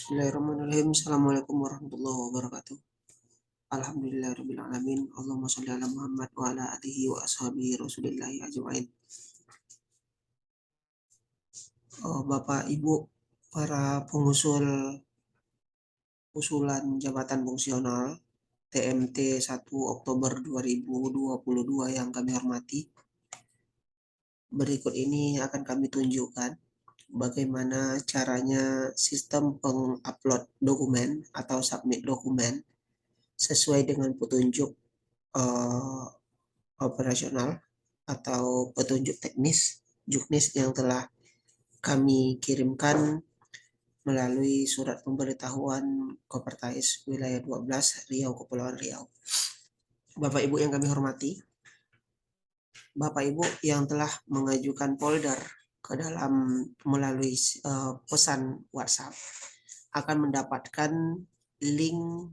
Bismillahirrahmanirrahim. Assalamualaikum warahmatullahi wabarakatuh. Alhamdulillahirrahmanirrahim. Allahumma sholli ala Muhammad wa ala alihi wa ashabihi rasulillahi ajma'in. Bapak Ibu para pengusul usulan jabatan fungsional TMT 1 Oktober 2022 yang kami hormati, berikut ini akan kami tunjukkan bagaimana caranya sistem pengupload dokumen atau submit dokumen sesuai dengan petunjuk operasional atau petunjuk teknis juknis yang telah kami kirimkan melalui surat pemberitahuan Kopertais wilayah 12 Riau, Kepulauan Riau. Bapak Ibu yang kami hormati, Bapak Ibu yang telah mengajukan folder ke dalam melalui pesan WhatsApp akan mendapatkan link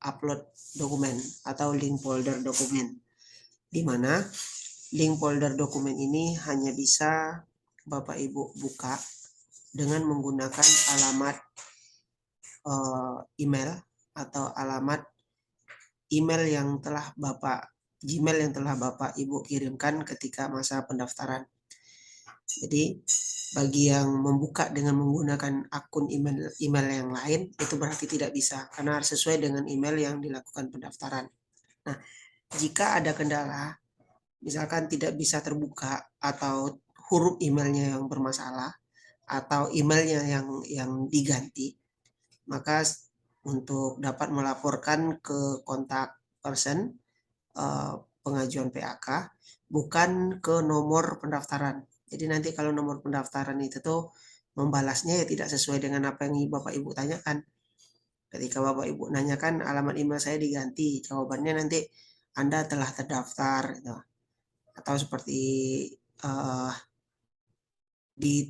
upload dokumen atau link folder dokumen, di mana link folder dokumen ini hanya bisa Bapak Ibu buka dengan menggunakan alamat email atau alamat email yang telah Gmail yang telah Bapak Ibu kirimkan ketika masa pendaftaran. Jadi bagi yang membuka dengan menggunakan akun email yang lain itu berarti tidak bisa karena harus sesuai dengan email yang dilakukan pendaftaran. Nah, jika ada kendala misalkan tidak bisa terbuka atau huruf emailnya yang bermasalah atau emailnya yang diganti, maka untuk dapat melaporkan ke kontak person pengajuan PAK bukan ke nomor pendaftaran. Jadi nanti kalau nomor pendaftaran itu tuh membalasnya ya tidak sesuai dengan apa yang Bapak Ibu tanyakan. Ketika Bapak Ibu nanyakan alamat email saya diganti, jawabannya nanti Anda telah terdaftar gitu. Atau seperti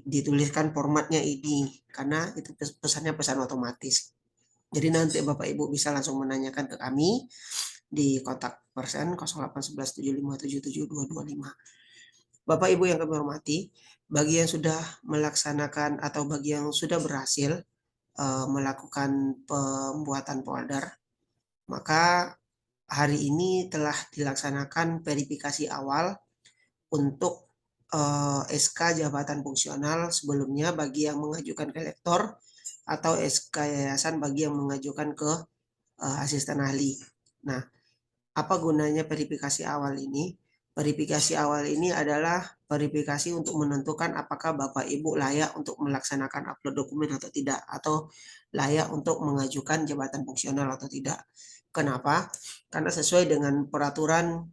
dituliskan formatnya ini karena itu pesannya pesan otomatis. Jadi nanti Bapak Ibu bisa langsung menanyakan ke kami di kontak person 081175772225. Bapak Ibu yang kami hormati, bagi yang sudah melaksanakan atau bagi yang sudah berhasil melakukan pembuatan folder, maka hari ini telah dilaksanakan verifikasi awal untuk SK jabatan fungsional sebelumnya bagi yang mengajukan ke lektor atau SK yayasan bagi yang mengajukan ke asisten ahli. Nah, apa gunanya verifikasi awal ini? Verifikasi awal ini adalah verifikasi untuk menentukan apakah Bapak Ibu layak untuk melaksanakan upload dokumen atau tidak, atau layak untuk mengajukan jabatan fungsional atau tidak. Kenapa? Karena sesuai dengan peraturan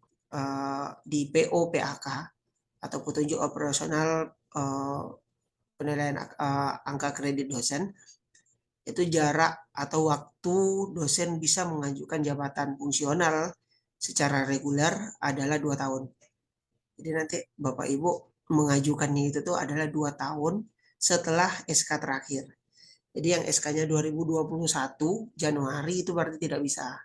di PO PAK atau petunjuk operasional penilaian angka kredit dosen, itu jarak atau waktu dosen bisa mengajukan jabatan fungsional secara reguler adalah 2 tahun. Jadi nanti Bapak Ibu mengajukannya itu tuh adalah 2 tahun setelah SK terakhir. Jadi yang SK-nya 2021 Januari itu berarti tidak bisa.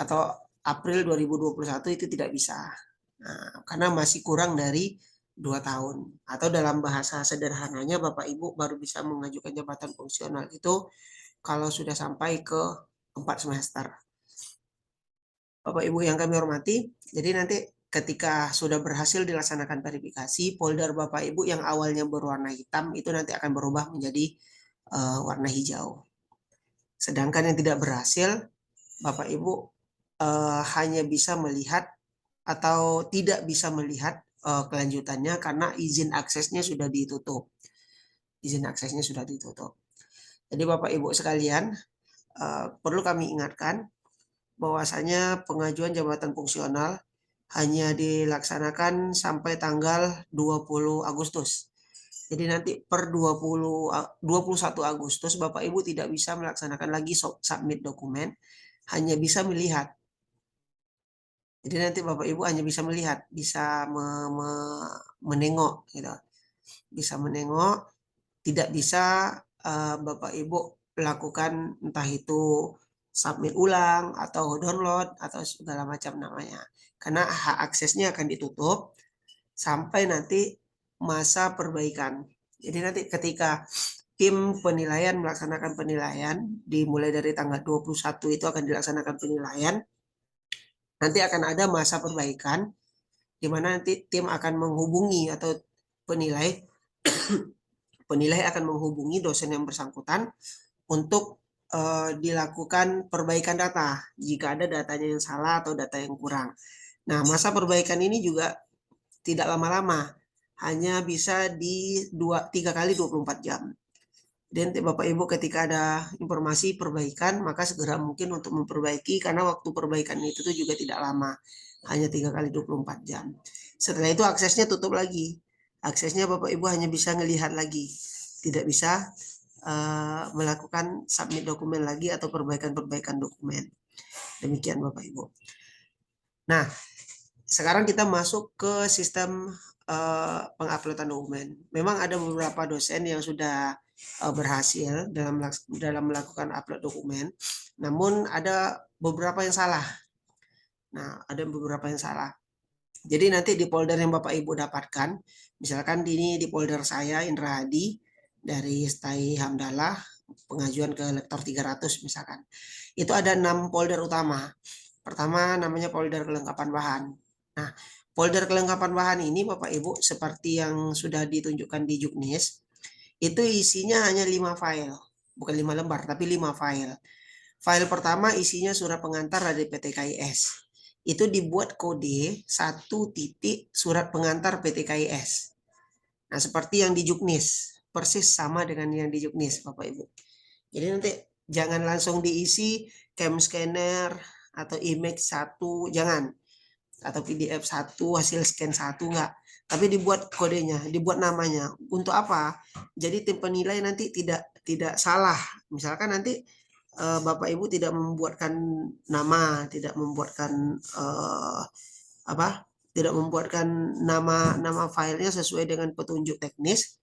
Atau April 2021 itu tidak bisa. Nah, karena masih kurang dari 2 tahun. Atau dalam bahasa sederhananya Bapak Ibu baru bisa mengajukan jabatan fungsional itu kalau sudah sampai ke 4 semester. Bapak Ibu yang kami hormati, jadi nanti ketika sudah berhasil dilaksanakan verifikasi, folder Bapak Ibu yang awalnya berwarna hitam itu nanti akan berubah menjadi warna hijau. Sedangkan yang tidak berhasil, Bapak Ibu hanya bisa melihat atau tidak bisa melihat kelanjutannya karena izin aksesnya sudah ditutup. Izin aksesnya sudah ditutup. Jadi Bapak Ibu sekalian, perlu kami ingatkan bahwasanya pengajuan jabatan fungsional hanya dilaksanakan sampai tanggal 20 Agustus. Jadi nanti per 21 Agustus Bapak Ibu tidak bisa melaksanakan lagi submit dokumen, hanya bisa melihat. Jadi nanti Bapak Ibu hanya bisa melihat, bisa menengok gitu. Bisa menengok, tidak bisa Bapak Ibu lakukan entah itu submit ulang atau download atau segala macam namanya. Karena hak aksesnya akan ditutup sampai nanti masa perbaikan. Jadi nanti ketika tim penilaian melaksanakan penilaian, dimulai dari tanggal 21 itu akan dilaksanakan penilaian. Nanti akan ada masa perbaikan, di mana nanti tim akan menghubungi atau penilai akan menghubungi dosen yang bersangkutan untuk dilakukan perbaikan data jika ada datanya yang salah atau data yang kurang. Nah, masa perbaikan ini juga tidak lama-lama, hanya bisa di 3 kali 24 jam. Dan Bapak Ibu ketika ada informasi perbaikan, maka segera mungkin untuk memperbaiki, karena waktu perbaikan itu tuh juga tidak lama, hanya 3 kali 24 jam. Setelah itu aksesnya tutup lagi. Aksesnya Bapak Ibu hanya bisa melihat lagi, tidak bisa melakukan submit dokumen lagi atau perbaikan-perbaikan dokumen. Demikian Bapak Ibu. Nah, sekarang kita masuk ke sistem penguploadan dokumen. Memang ada beberapa dosen yang sudah berhasil dalam melakukan upload dokumen, namun ada beberapa yang salah. Nah, ada beberapa yang salah. Jadi nanti di folder yang Bapak Ibu dapatkan, misalkan ini di folder saya Indra Hadi dari Stai Hamdalah, pengajuan ke lektor 300 misalkan. Itu ada 6 folder utama. Pertama namanya folder kelengkapan bahan. Nah, folder kelengkapan bahan ini Bapak Ibu seperti yang sudah ditunjukkan di Juknis, itu isinya hanya 5 file. Bukan 5 lembar, tapi 5 file. File pertama isinya surat pengantar dari PT KIS. Itu dibuat kode 1 titik surat pengantar PT KIS. Nah, seperti yang di Juknis. Persis sama dengan yang di Juknis, Bapak Ibu. Jadi nanti jangan langsung diisi cam scanner atau image 1, jangan. Atau PDF 1, hasil scan 1, enggak. Tapi dibuat kodenya, dibuat namanya. Untuk apa? Jadi tim penilai nanti tidak salah. Misalkan nanti Bapak Ibu tidak membuatkan nama, tidak membuatkan tidak membuatkan nama filenya sesuai dengan petunjuk teknis.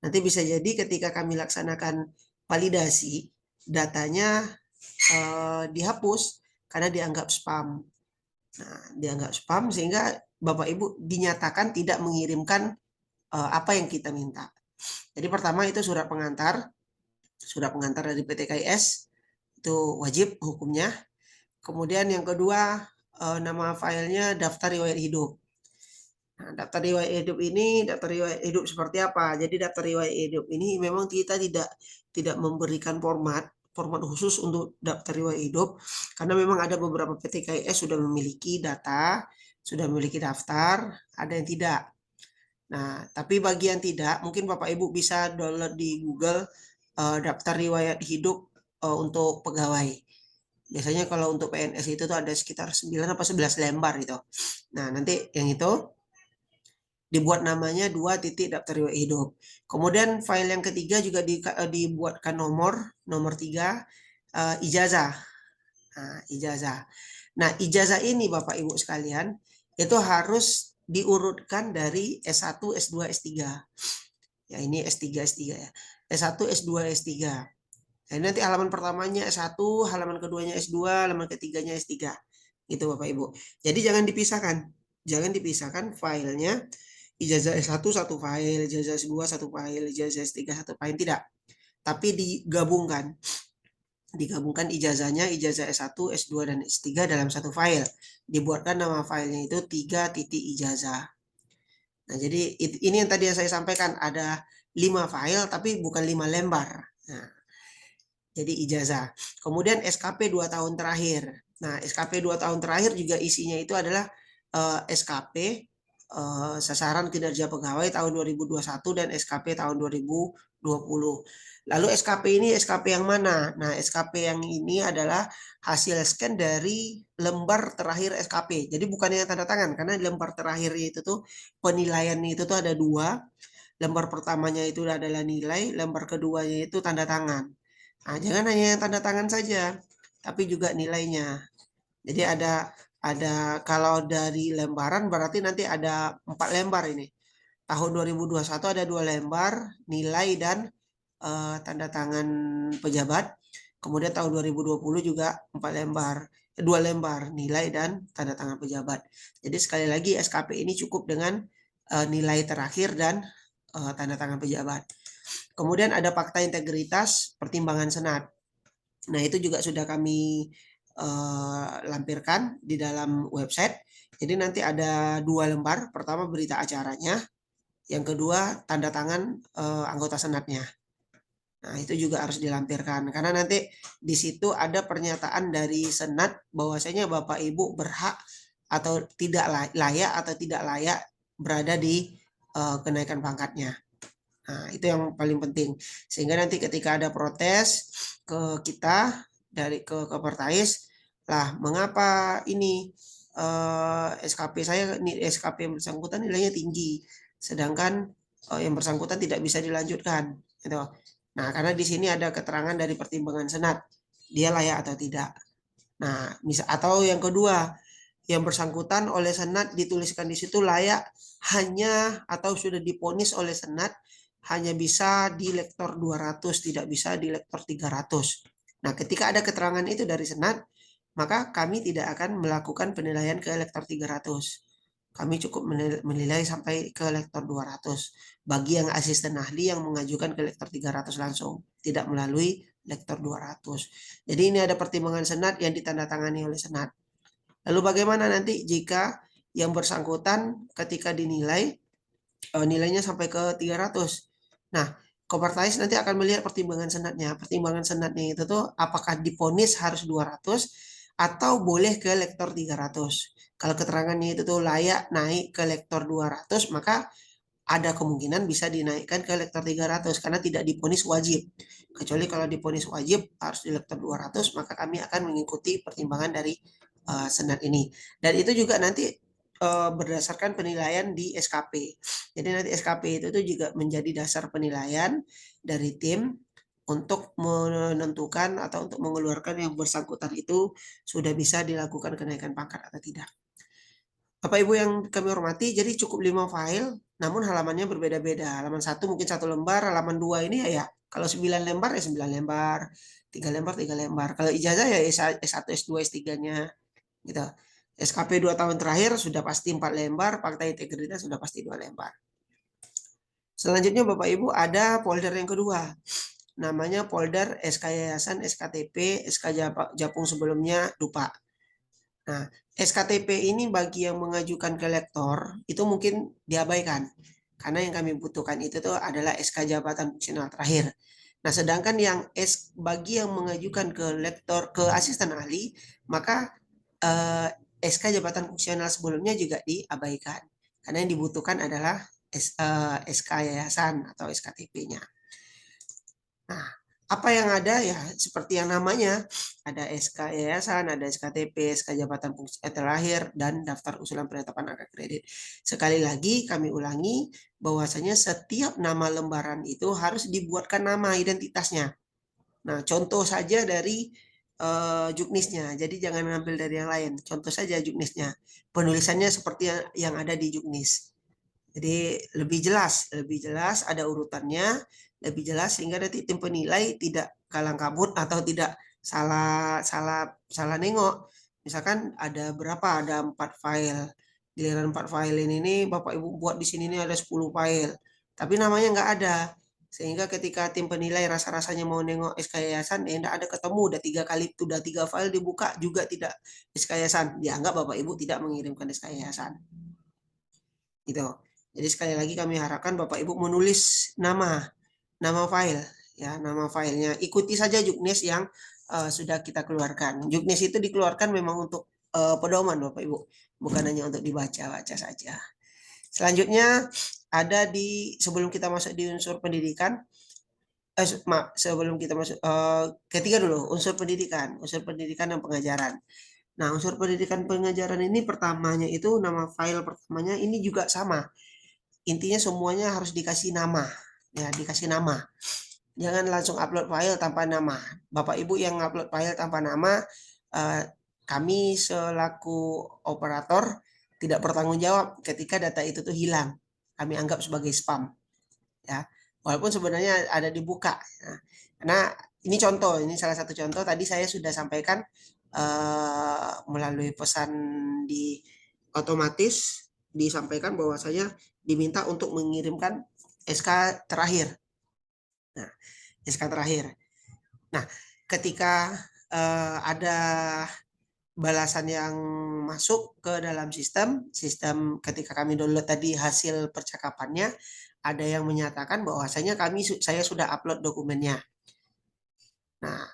Nanti bisa jadi ketika kami laksanakan validasi, datanya dihapus karena dianggap spam. Nah, dianggap spam sehingga Bapak Ibu dinyatakan tidak mengirimkan apa yang kita minta. Jadi pertama itu surat pengantar dari PT KIS, itu wajib hukumnya. Kemudian yang kedua, nama filenya daftar riwayat hidup. Nah, daftar riwayat hidup seperti apa? Jadi daftar riwayat hidup ini memang kita tidak memberikan format khusus untuk daftar riwayat hidup, karena memang ada beberapa PT KIS sudah memiliki data, sudah memiliki daftar, ada yang tidak. Nah, tapi bagi yang tidak, mungkin Bapak Ibu bisa download di Google daftar riwayat hidup untuk pegawai. Biasanya kalau untuk PNS itu tuh ada sekitar 9 atau 11 lembar gitu. Nah, nanti yang itu dibuat namanya 2 titik daftar riwayat hidup. Kemudian file yang ketiga juga dibuatkan nomor 3 ijazah. Nah, ijazah. Nah, ijazah ini Bapak Ibu sekalian itu harus diurutkan dari S1, S2, S3. Ya, ini S3 ya. S1, S2, S3. Nah, nanti halaman pertamanya S1, halaman keduanya S2, halaman ketiganya S3. Gitu Bapak Ibu. Jadi jangan dipisahkan. Jangan dipisahkan filenya. Ijazah S1 satu file, ijazah S2 satu file, ijazah S3 satu file, tidak. Tapi digabungkan. Digabungkan ijazahnya, ijazah S1, S2 dan S3 dalam satu file. Dibuatkan nama filenya itu 3 titik ijazah. Nah, jadi ini yang tadi saya sampaikan, ada 5 file tapi bukan 5 lembar. Nah, jadi ijazah. Kemudian SKP 2 tahun terakhir. Nah, SKP 2 tahun terakhir juga isinya itu adalah SKP sasaran kinerja pegawai tahun 2021 dan SKP tahun 2020. Lalu SKP ini SKP yang mana? Nah, SKP yang ini adalah hasil scan dari lembar terakhir SKP. Jadi bukan yang tanda tangan, karena lembar terakhir itu tuh penilaian itu tuh ada 2. Lembar pertamanya itu adalah nilai, lembar keduanya itu tanda tangan. Nah, jangan hanya yang tanda tangan saja, tapi juga nilainya. Jadi ada kalau dari lembaran berarti nanti ada 4 lembar ini. Tahun 2021 ada 2 lembar nilai dan tanda tangan pejabat. Kemudian tahun 2020 juga 4 lembar, 2 lembar nilai dan tanda tangan pejabat. Jadi sekali lagi SKP ini cukup dengan nilai terakhir dan tanda tangan pejabat. Kemudian ada fakta integritas pertimbangan senat. Nah, itu juga sudah kami lampirkan di dalam website. Jadi nanti ada 2 lembar. Pertama berita acaranya, yang kedua tanda tangan anggota senatnya. Nah, itu juga harus dilampirkan karena nanti di situ ada pernyataan dari senat bahwasanya Bapak Ibu berhak atau tidak layak atau tidak layak berada di kenaikan pangkatnya. Nah, itu yang paling penting. Sehingga nanti ketika ada protes ke kita dari ke Pertais, lah mengapa ini SKP saya SKP yang bersangkutan nilainya tinggi, sedangkan yang bersangkutan tidak bisa dilanjutkan, gitu. Nah, karena di sini ada keterangan dari pertimbangan senat, dia layak atau tidak. Nah, misal atau yang kedua, yang bersangkutan oleh senat dituliskan di situ layak hanya atau sudah diponis oleh senat hanya bisa di lektor 200, tidak bisa di lektor 300. Nah, ketika ada keterangan itu dari senat, maka kami tidak akan melakukan penilaian ke lektor 300. Kami cukup menilai sampai ke lektor 200. Bagi yang asisten ahli yang mengajukan ke lektor 300 langsung, tidak melalui lektor 200. Jadi ini ada pertimbangan senat yang ditandatangani oleh senat. Lalu bagaimana nanti jika yang bersangkutan ketika dinilai nilainya sampai ke 300. Nah, Kopertais nanti akan melihat pertimbangan senatnya. Pertimbangan senatnya itu tuh apakah diponis harus 200 atau boleh ke lektor 300. Kalau keterangannya itu tuh layak naik ke lektor 200, maka ada kemungkinan bisa dinaikkan ke lektor 300 karena tidak diponis wajib. Kecuali kalau diponis wajib harus di lektor 200, maka kami akan mengikuti pertimbangan dari senat ini. Dan itu juga nanti berdasarkan penilaian di SKP. Jadi nanti SKP itu tuh juga menjadi dasar penilaian dari tim untuk menentukan atau untuk mengeluarkan yang bersangkutan itu sudah bisa dilakukan kenaikan pangkat atau tidak. Bapak Ibu yang kami hormati, jadi cukup 5 file, namun halamannya berbeda-beda. Halaman 1 mungkin 1 lembar, halaman 2 ini ya kalau 9 lembar ya 9 lembar, 3 lembar 3 lembar. Kalau ijazah ya S1, S2, S3-nya gitu. SKP 2 tahun terakhir sudah pasti 4 lembar, fakta integritas sudah pasti 2 lembar. Selanjutnya Bapak Ibu ada folder yang kedua. Namanya folder SK Yayasan, SKTP, SK Japung sebelumnya lupa. Nah, SKTP ini bagi yang mengajukan ke lektor itu mungkin diabaikan. Karena yang kami butuhkan itu tuh adalah SK jabatan fungsional terakhir. Nah, sedangkan bagi yang mengajukan ke lektor ke asisten ahli, maka SK jabatan fungsional sebelumnya juga diabaikan. Karena yang dibutuhkan adalah SK yayasan atau SKTP-nya. Nah, apa yang ada ya seperti yang namanya, ada SK yayasan, ada SKTP, SK jabatan fungsi terakhir, dan daftar usulan penetapan angka kredit. Sekali lagi kami ulangi bahwasanya setiap nama lembaran itu harus dibuatkan nama identitasnya. Nah, contoh saja dari juknisnya, jadi jangan ambil dari yang lain. Contoh saja juknisnya, penulisannya seperti yang ada di juknis. Jadi lebih jelas ada urutannya, lebih jelas sehingga nanti tim penilai tidak kalang kabut atau tidak salah salah salah nengok. Misalkan ada berapa? Ada 4 file. Giliran 4 file ini Bapak Ibu buat di sini nih ada 10 file. Tapi namanya nggak ada. Sehingga ketika tim penilai rasa-rasanya mau nengok SK Yayasan, enggak ada ketemu, udah 3 kali, udah 3 file dibuka juga tidak SK Yayasan. Dianggap Bapak Ibu tidak mengirimkan SK Yayasan. Gitu. Jadi sekali lagi kami harapkan Bapak Ibu menulis nama file ya, nama filenya. Ikuti saja juknis yang sudah kita keluarkan. Juknis itu dikeluarkan memang untuk pedoman Bapak Ibu, bukan hanya untuk dibaca-baca saja. Selanjutnya ada di sebelum kita masuk di unsur pendidikan sebelum kita masuk ketiga dulu unsur pendidikan dan pengajaran. Nah, unsur pendidikan pengajaran ini pertamanya itu nama file pertamanya ini juga sama. Intinya semuanya harus dikasih nama. Ya, dikasih nama. Jangan langsung upload file tanpa nama. Bapak Ibu yang upload file tanpa nama, kami selaku operator tidak bertanggung jawab ketika data itu tuh hilang. Kami anggap sebagai spam. Ya, walaupun sebenarnya ada dibuka. Nah, karena ini contoh, ini salah satu contoh tadi saya sudah sampaikan melalui pesan di otomatis disampaikan bahwasanya diminta untuk mengirimkan SK terakhir. Nah, SK terakhir. Nah, ketika ada balasan yang masuk ke dalam sistem ketika kami download tadi hasil percakapannya, ada yang menyatakan bahwasanya saya sudah upload dokumennya. Nah,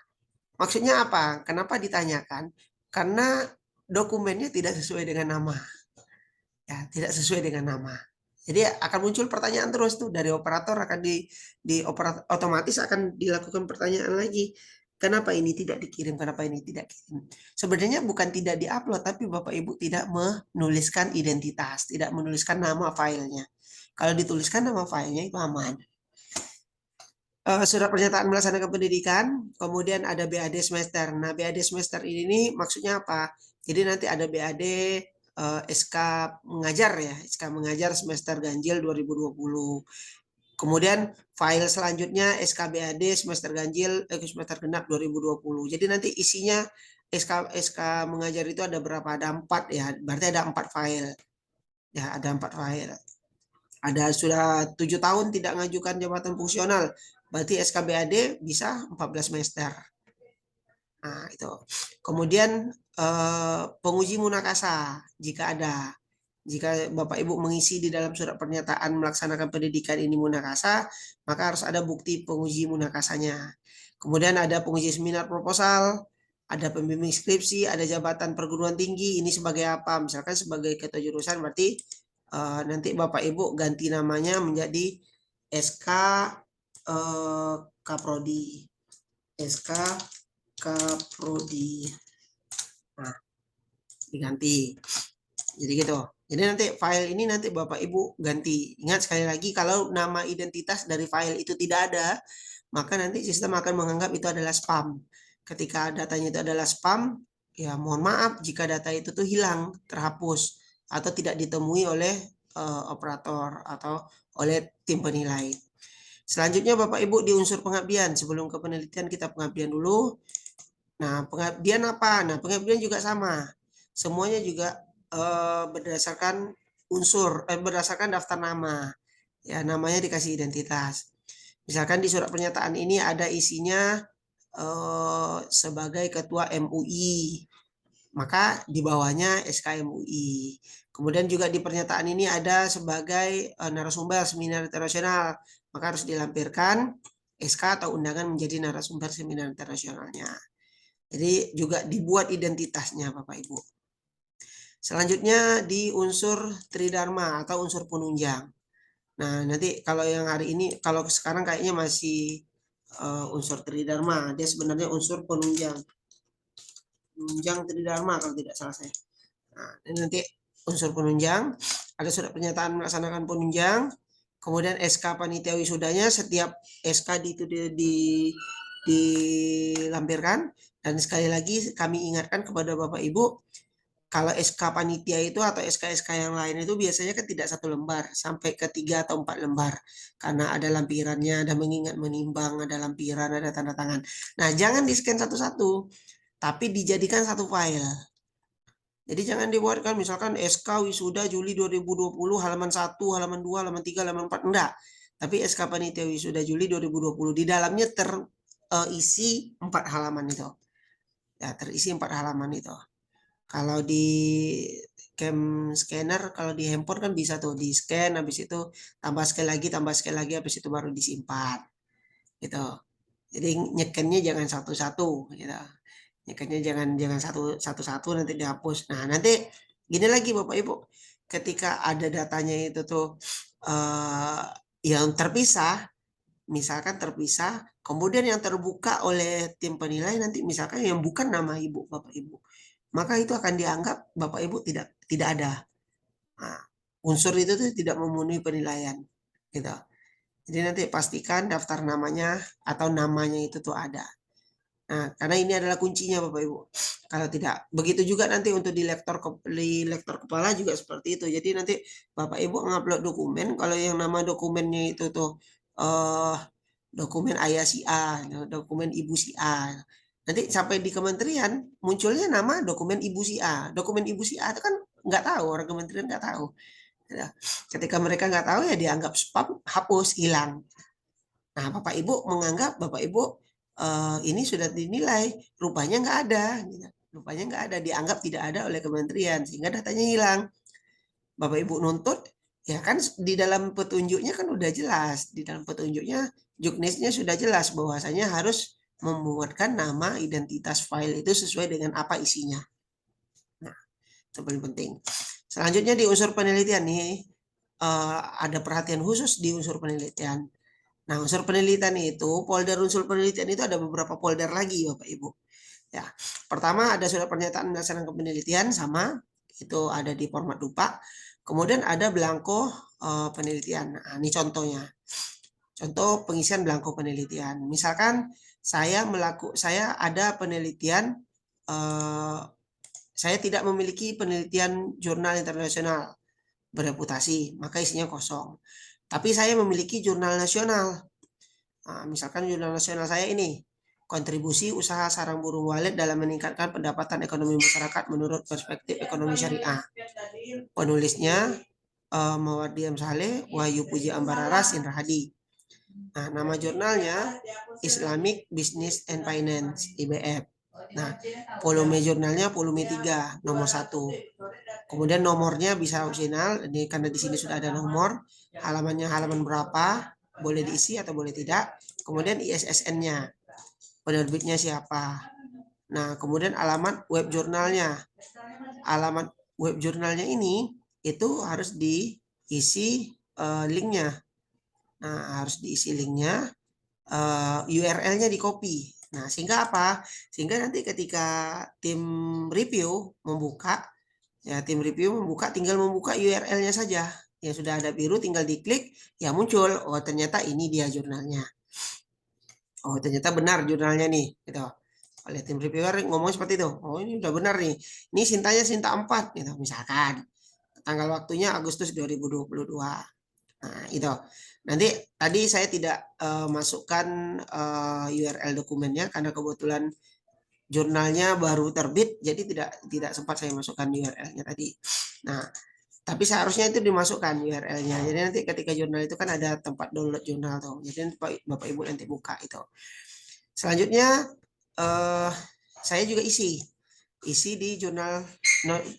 maksudnya apa? Kenapa ditanyakan? Karena dokumennya tidak sesuai dengan nama. Ya, tidak sesuai dengan nama. Jadi akan muncul pertanyaan terus tuh dari operator, akan otomatis akan dilakukan pertanyaan lagi. Kenapa ini tidak dikirim? Kenapa ini tidak kirim? Sebenarnya bukan tidak diupload, tapi Bapak Ibu tidak menuliskan identitas, tidak menuliskan nama filenya. Kalau dituliskan nama filenya itu aman. Surat pernyataan melaksanakan pendidikan, kemudian ada BAD semester. Nah, BAD semester ini maksudnya apa? Jadi nanti ada BAD SK mengajar ya, SK mengajar semester ganjil 2020. Kemudian file selanjutnya SKBAD semester ganjil semester genap 2020. Jadi nanti isinya SK mengajar itu ada berapa? Ada 4 ya. Berarti ada 4 file. Ya, ada 4 file. Ada sudah 7 tahun tidak mengajukan jabatan fungsional. Berarti SKBAD bisa 14 semester. Nah, itu. Kemudian penguji munakasa jika ada. Jika Bapak Ibu mengisi di dalam surat pernyataan melaksanakan pendidikan ini munakasa, maka harus ada bukti penguji munakasanya. Kemudian ada penguji seminar proposal, ada pembimbing skripsi, ada jabatan perguruan tinggi. Ini sebagai apa? Misalkan sebagai ketua jurusan, berarti nanti Bapak Ibu ganti namanya menjadi SK Kaprodi. SK Kaprodi. Nah, diganti. Jadi gitu. Jadi nanti file ini nanti Bapak Ibu ganti. Ingat sekali lagi, kalau nama identitas dari file itu tidak ada, maka nanti sistem akan menganggap itu adalah spam. Ketika datanya itu adalah spam, ya mohon maaf jika data itu tuh hilang, terhapus, atau tidak ditemui oleh operator atau oleh tim penilai. Selanjutnya Bapak Ibu di unsur pengabdian. Sebelum ke penelitian kita pengabdian dulu. Nah, pengabdian apa? Nah, pengabdian juga sama. Semuanya juga berdasarkan berdasarkan daftar nama. Ya, namanya dikasih identitas. Misalkan di surat pernyataan ini ada isinya sebagai ketua MUI, maka di bawahnya SK MUI. Kemudian juga di pernyataan ini ada sebagai narasumber seminar internasional, maka harus dilampirkan SK atau undangan menjadi narasumber seminar internasionalnya. Jadi juga dibuat identitasnya Bapak Ibu. Selanjutnya di unsur tridharma atau unsur penunjang. Nah, nanti kalau yang hari ini, kalau sekarang kayaknya masih unsur tridharma, dia sebenarnya unsur penunjang. Penunjang tridharma kalau tidak salah saya. Nah, ini nanti unsur penunjang, ada surat pernyataan melaksanakan penunjang, kemudian SK panitia wisudanya, setiap SK dilampirkan, dan sekali lagi kami ingatkan kepada Bapak Ibu, kalau SK panitia itu atau SK-SK yang lain itu biasanya kan tidak satu lembar, sampai ke 3 atau 4 lembar. Karena ada lampirannya, ada mengingat menimbang, ada lampiran, ada tanda tangan. Nah, jangan di-scan satu-satu, tapi dijadikan satu file. Jadi jangan dibuatkan misalkan SK Wisuda Juli 2020 halaman 1, halaman 2, halaman 3, halaman 4. Enggak. Tapi SK Panitia Wisuda Juli 2020. Di dalamnya terisi 4 halaman itu. Ya, terisi 4 halaman itu. Kalau di cam scanner, kalau di handphone kan bisa tuh di scan, habis itu tambah sekali lagi, habis itu baru disimpan. Gitu. Jadi nyekennya jangan satu-satu gitu. Nyekennya jangan satu-satu nanti dihapus. Nah, nanti gini lagi Bapak Ibu, ketika ada datanya itu tuh yang terpisah, misalkan terpisah, kemudian yang terbuka oleh tim penilai nanti misalkan yang bukan nama Ibu Bapak Ibu, maka itu akan dianggap Bapak Ibu tidak ada. Nah, unsur itu tuh tidak memenuhi penilaian gitu. Jadi nanti pastikan daftar namanya atau namanya itu tuh ada. Nah, karena ini adalah kuncinya Bapak Ibu. Kalau tidak, begitu juga nanti untuk di lektor kepala juga seperti itu. Jadi nanti Bapak Ibu ngupload dokumen, kalau yang nama dokumennya itu tuh dokumen ayah si A, dokumen ibu si A. Nanti sampai di kementerian munculnya nama dokumen ibu si A. Dokumen ibu si A itu kan nggak tahu, orang kementerian nggak tahu. Ketika mereka nggak tahu ya dianggap spam, hapus, hilang. Nah, Bapak Ibu menganggap Bapak Ibu ini sudah dinilai, rupanya nggak ada, gitu. Rupanya nggak ada, dianggap tidak ada oleh kementerian, sehingga datanya hilang. Bapak Ibu nuntut, ya kan di dalam petunjuknya kan udah jelas, di dalam petunjuknya juknisnya sudah jelas bahwasanya harus membuatkan nama identitas file itu sesuai dengan apa isinya. Nah, itu paling penting. Selanjutnya di unsur penelitian nih, ada perhatian khusus di unsur penelitian. Nah, unsur penelitian itu, folder unsur penelitian itu ada beberapa folder lagi, Bapak Ibu. Ya, pertama ada surat pernyataan melaksanakan penelitian sama, itu ada di format dupa. Kemudian ada belangko penelitian. Nah, ini contohnya. Contoh pengisian belangko penelitian. Misalkan saya ada penelitian, saya tidak memiliki penelitian jurnal internasional bereputasi, maka isinya kosong. Tapi saya memiliki jurnal nasional. Nah, misalkan jurnal nasional saya ini, kontribusi usaha sarang burung walet dalam meningkatkan pendapatan ekonomi masyarakat menurut perspektif ekonomi syariah. Penulisnya Mawardi M. Saleh, Wahyu Puji Ambararas, Indra Hadi. Nah, nama jurnalnya Islamic Business and Finance, IBF. Nah, volume jurnalnya volume 3, nomor 1. Kemudian nomornya bisa opsional, ini karena di sini sudah ada nomor, halamannya halaman berapa, boleh diisi atau boleh tidak. Kemudian ISSN-nya, penerbitnya siapa. Nah, kemudian alamat web jurnalnya. Alamat web jurnalnya ini itu harus diisi linknya. Nah, harus diisi linknya, URL-nya di copy. Nah, sehingga apa? Sehingga nanti ketika tim review membuka, ya tim review tinggal membuka URL-nya saja. Yang sudah ada biru tinggal diklik, ya muncul, oh ternyata ini dia jurnalnya. Oh ternyata benar jurnalnya nih, gitu. Oleh tim reviewer ngomong seperti itu. Oh ini udah benar nih. Ini Sintanya Sinta 4, gitu. Misalkan tanggal waktunya Agustus 2022. Nah, itu. Nanti tadi saya tidak masukkan URL dokumennya karena kebetulan jurnalnya baru terbit, jadi tidak sempat saya masukkan URL-nya tadi. Nah, tapi seharusnya itu dimasukkan URL-nya. Jadi nanti ketika jurnal itu kan ada tempat download jurnal tuh. Jadi Bapak Ibu nanti buka itu. Selanjutnya saya juga isi di jurnal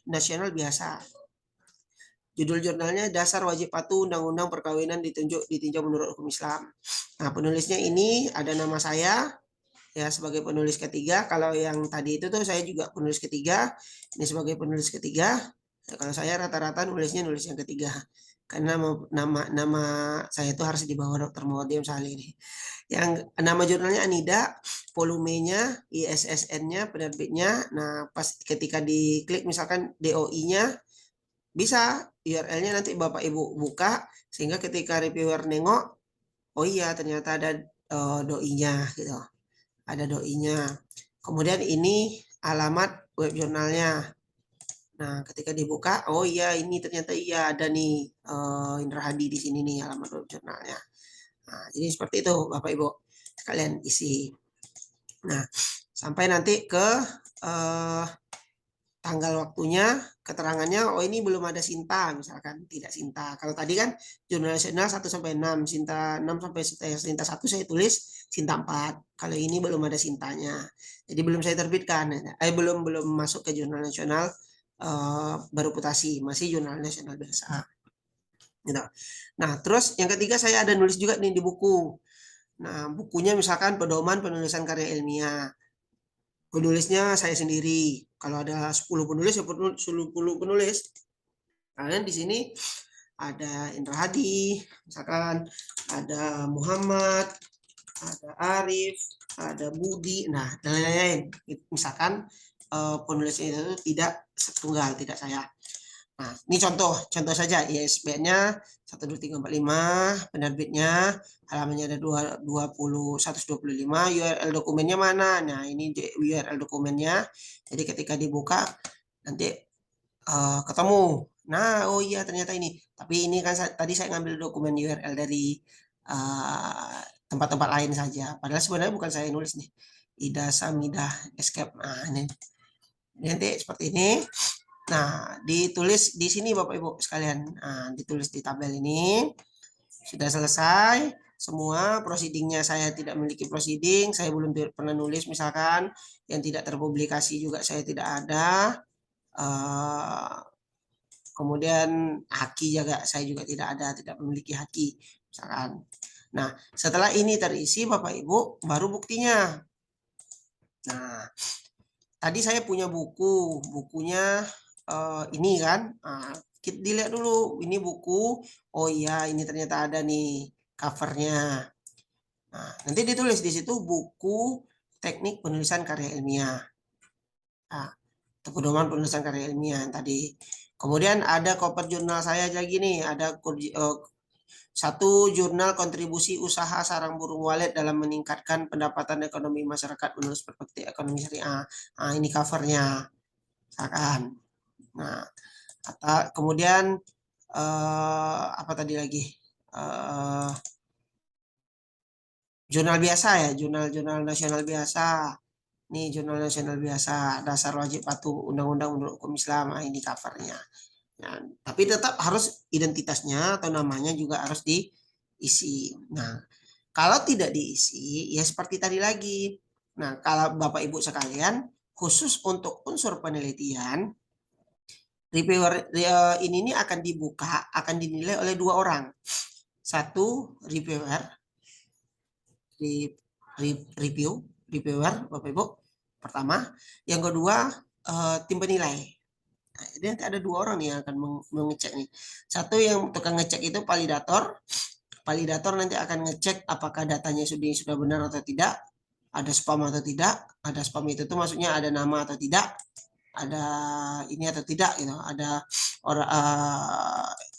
nasional biasa. Judul jurnalnya Dasar Wajib Patuh Undang-Undang Perkawinan ditinjau menurut hukum Islam. Nah, penulisnya ini ada nama saya ya sebagai penulis ketiga. Kalau yang tadi itu tuh saya juga penulis ketiga. Ini sebagai penulis ketiga. Ya, kalau saya rata-rata nulis yang ketiga. Karena nama saya itu harus di bawah Dr. Mawardi M. Saleh ini. Yang nama jurnalnya Anida, volumenya, ISSN-nya, penerbitnya. Nah, pas ketika diklik misalkan DOI-nya, bisa URL-nya nanti Bapak Ibu buka sehingga ketika reviewer nengok, oh iya ternyata ada doi-nya gitu. Ada doi-nya. Kemudian ini alamat web jurnalnya. Nah, ketika dibuka, oh iya ini ternyata iya ada nih Indra Hadi di sini nih alamat web jurnalnya. Nah, jadi seperti itu Bapak Ibu kalian isi. Nah, sampai nanti ke tanggal waktunya, keterangannya, oh ini belum ada Sinta, misalkan tidak Sinta. Kalau tadi kan jurnal nasional 1 sampai 6, Sinta 6 sampai Sinta 1 saya tulis, Sinta 4. Kalau ini belum ada Sintanya. Jadi belum saya terbitkan. Belum masuk ke jurnal nasional bereputasi, masih jurnal nasional biasa. Gitu. Nah, terus yang ketiga saya ada nulis juga nih di buku. Nah, bukunya misalkan pedoman penulisan karya ilmiah. Penulisnya saya sendiri. Kalau ada 10 penulis, ya 10 penulis. Kalian di sini ada Indra Hadi, misalkan ada Muhammad, ada Arif, ada Budi, nah dan lain-lain. Misalkan penulisnya itu tidak setunggal, tidak saya. Nah, ini contoh saja. ISBN-nya 12345, penerbitnya halamannya ada 125, URL dokumennya mana? Nah, ini URL dokumennya. Jadi ketika dibuka nanti ketemu. Nah, oh iya ternyata ini. Tapi ini kan tadi saya ngambil dokumen URL dari tempat-tempat lain saja. Padahal sebenarnya bukan saya nulis nih. Ida Samidah Escape. Nah, ini nanti seperti ini. Nah, ditulis di sini Bapak Ibu sekalian. Nah, ditulis di tabel ini. Sudah selesai. semua proceedingnya saya tidak memiliki proceeding, saya belum pernah nulis misalkan, yang tidak terpublikasi juga saya tidak ada. Kemudian haki juga saya juga tidak ada, tidak memiliki haki misalkan. Nah, setelah ini terisi Bapak Ibu, baru buktinya. Nah, tadi saya punya bukunya ini kan. Nah, kita dilihat dulu, ini buku, oh iya ini ternyata ada nih covernya. Nah, nanti ditulis di situ buku teknik penulisan karya ilmiah. Nah, pedoman penulisan karya ilmiah tadi. Kemudian ada cover jurnal saya lagi nih, ada satu jurnal kontribusi usaha sarang burung walet dalam meningkatkan pendapatan ekonomi masyarakat menurut perspektif ekonomi syariah. Nah, ini covernya, misalkan. Nah, kemudian apa tadi lagi? Jurnal biasa ya, jurnal nasional biasa. Nih jurnal nasional biasa, dasar wajib patuh undang-undang menurut hukum Islam. Nah, ini covernya. Nah, tapi tetap harus identitasnya atau namanya juga harus diisi. Nah, kalau tidak diisi, ya seperti tadi lagi. Nah, kalau Bapak Ibu sekalian, khusus untuk unsur penelitian, reviewer ini akan dibuka, akan dinilai oleh dua orang. Satu reviewer, reviewer Bapak Ibu pertama, yang kedua tim penilai. Nah, jadi nanti ada dua orang nih yang akan mengecek nih. Satu yang tukang ngecek itu validator. Validator nanti akan ngecek apakah datanya sudah benar atau tidak, ada spam atau tidak. Ada spam itu tuh maksudnya ada nama atau tidak, ada ini atau tidak, gitu. Ada orang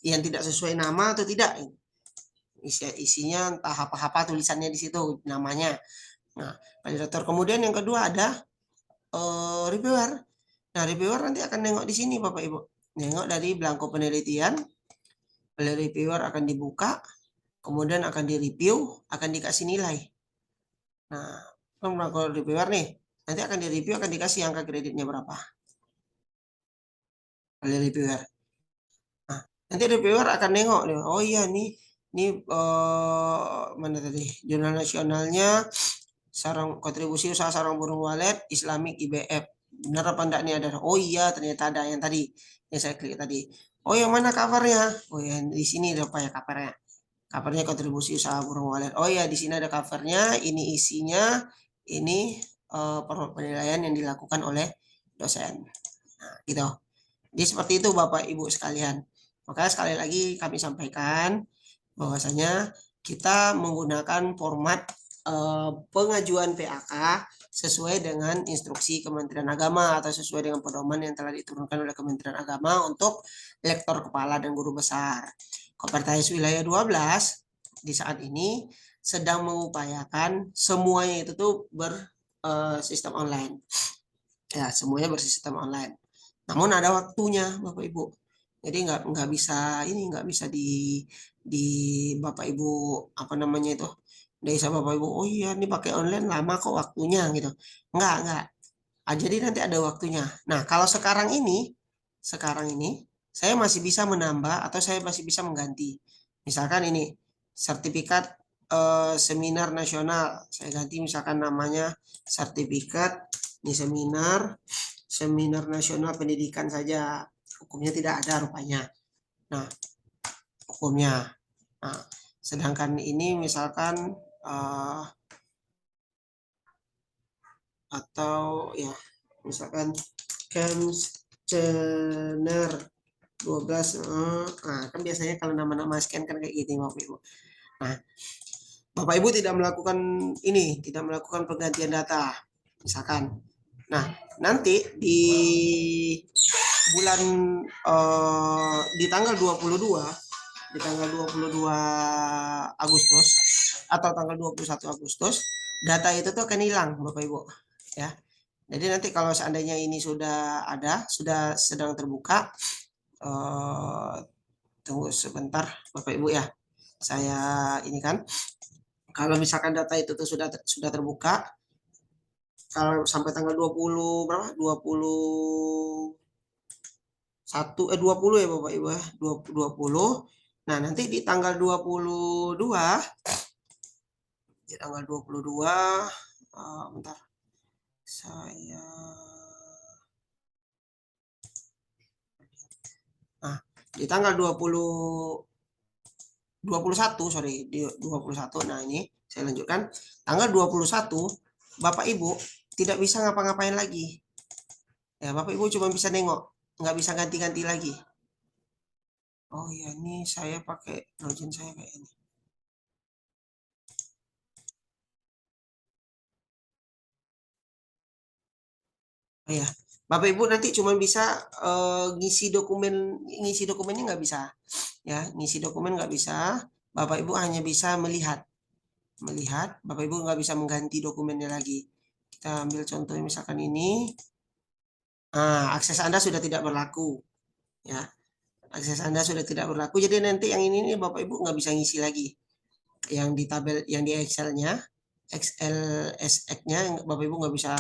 yang tidak sesuai nama atau tidak. Isinya entah apa-apa tulisannya di situ namanya. Nah, validator. Kemudian yang kedua ada reviewer. Nah, reviewer nanti akan nengok di sini Bapak Ibu. Nengok dari belangko penelitian. Oleh reviewer akan dibuka, kemudian akan direview, akan dikasih nilai. Nah, belangko reviewer nih, nanti akan direview, akan dikasih angka kreditnya berapa. Oleh reviewer. Nah, nanti reviewer akan nengok nih, oh iya nih mana tadi? Jurnal nasionalnya sarang kontribusi usaha sarang burung walet Islamic IBF. Benar apa enggak nih ada? Oh iya, ternyata ada yang tadi yang saya klik tadi. Oh, yang mana covernya? Oh, yang di sini ada apa ya covernya? Covernya kontribusi usaha burung walet. Oh ya, di sini ada covernya. Ini isinya. Ini penilaian yang dilakukan oleh dosen. Nah, gitu. Jadi seperti itu Bapak Ibu sekalian. Maka sekali lagi kami sampaikan bahwasanya kita menggunakan format pengajuan PAK sesuai dengan instruksi Kementerian Agama atau sesuai dengan pedoman yang telah diturunkan oleh Kementerian Agama untuk lektor kepala dan guru besar. Kopertais Wilayah 12 di saat ini sedang mengupayakan semuanya itu tuh bersistem online. Ya, semuanya bersistem online. Namun ada waktunya Bapak Ibu. Jadi nggak bisa di Bapak Ibu apa namanya itu, dari Bapak Ibu, oh iya ini pakai online lama kok waktunya gitu. Enggak. Jadi nanti ada waktunya. Nah, kalau sekarang ini saya masih bisa menambah atau saya masih bisa mengganti. Misalkan ini sertifikat seminar nasional, saya ganti misalkan namanya sertifikat ini seminar nasional pendidikan saja. Hukumnya tidak ada rupanya. Nah, hukumnya. Nah, sedangkan ini misalkan atau ya misalkan Kemscener 12. Nah, kan biasanya kalau nama-nama scan kan kayak gitu Bapak Ibu. Nah, Bapak Ibu tidak melakukan penggantian data misalkan. Nah, nanti di bulan di tanggal 22 Agustus atau tanggal 21 Agustus data itu tuh akan hilang Bapak Ibu ya. Jadi nanti kalau seandainya ini sudah sedang terbuka, tunggu sebentar Bapak Ibu ya. Saya ini kan kalau misalkan data itu tuh sudah terbuka, kalau sampai tanggal 20 berapa? 20 ya Bapak Ibu ya, 20. Nah, nanti di tanggal 22 tanggal 22, bentar. Saya di tanggal 21, sorry, di 21. Nah, ini saya lanjutkan. Tanggal 21, Bapak Ibu tidak bisa ngapa-ngapain lagi. Ya, Bapak Ibu cuma bisa nengok, nggak bisa ganti-ganti lagi. Oh ya, ini saya pakai login saya kayak ini. Oh ya, Bapak Ibu nanti cuma bisa ngisi dokumennya nggak bisa. Ya, ngisi dokumen nggak bisa. Bapak Ibu hanya bisa melihat. Bapak Ibu nggak bisa mengganti dokumennya lagi. Kita ambil contoh misalkan ini. Akses Anda sudah tidak berlaku. Ya, akses Anda sudah tidak berlaku. Jadi nanti yang ini Bapak Ibu nggak bisa ngisi lagi. Yang di tabel, yang di Excel-nya, XLSX-nya Bapak Ibu nggak bisa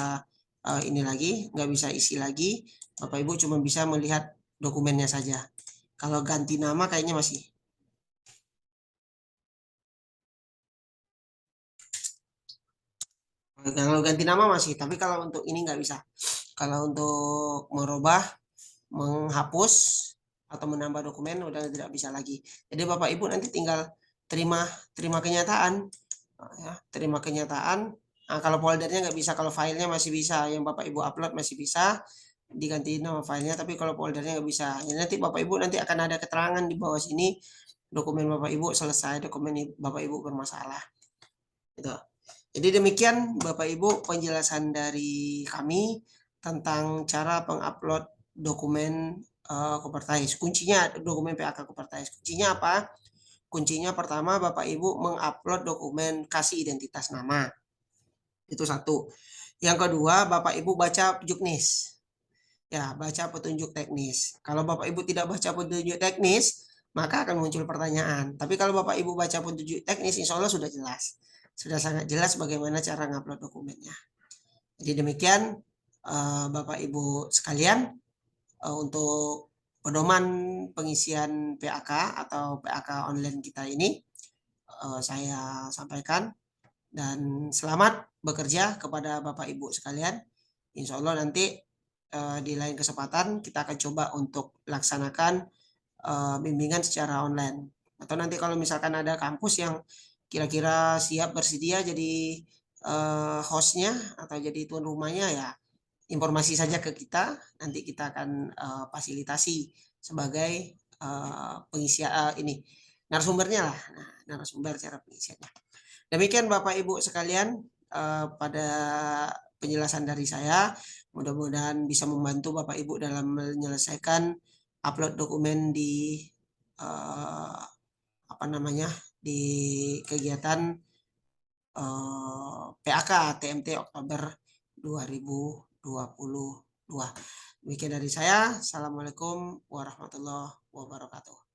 ini lagi, nggak bisa isi lagi. Bapak Ibu cuma bisa melihat dokumennya saja. Kalau ganti nama kayaknya masih. Kalau ganti nama masih, tapi kalau untuk ini nggak bisa. Kalau untuk merubah, menghapus atau menambah dokumen udah tidak bisa lagi. Jadi Bapak Ibu nanti tinggal terima terima kenyataan, ya, terima kenyataan. Nah, kalau foldernya nggak bisa, kalau filenya masih bisa, yang Bapak Ibu upload masih bisa diganti nama filenya, tapi kalau foldernya nggak bisa. Jadi nanti Bapak Ibu nanti akan ada keterangan di bawah sini, dokumen Bapak Ibu selesai, dokumen Bapak Ibu bermasalah. Gitu. Jadi demikian Bapak Ibu penjelasan dari kami tentang cara pengupload dokumen Kopertais. Kuncinya dokumen PAK Kopertais. Kuncinya apa? Kuncinya pertama Bapak Ibu mengupload dokumen kasih identitas nama. Itu satu. Yang kedua Bapak Ibu baca juknis. Ya, baca petunjuk teknis. Kalau Bapak Ibu tidak baca petunjuk teknis, maka akan muncul pertanyaan. Tapi kalau Bapak Ibu baca petunjuk teknis, insya Allah sudah jelas. Sudah sangat jelas bagaimana cara ngupload dokumennya. Jadi demikian Bapak Ibu sekalian untuk pedoman pengisian PAK atau PAK online kita ini saya sampaikan dan selamat bekerja kepada Bapak Ibu sekalian. Insya Allah nanti di lain kesempatan kita akan coba untuk laksanakan bimbingan secara online. Atau nanti kalau misalkan ada kampus yang kira-kira siap bersedia jadi hostnya atau jadi tuan rumahnya, ya informasi saja ke kita, nanti kita akan fasilitasi sebagai pengisian ini narasumbernya lah, narasumber cara pengisiannya. Demikian Bapak Ibu sekalian pada penjelasan dari saya, mudah-mudahan bisa membantu Bapak Ibu dalam menyelesaikan upload dokumen di apa namanya, di kegiatan PAK TMT Oktober 2022. Demikian dari saya. Assalamualaikum warahmatullahi wabarakatuh.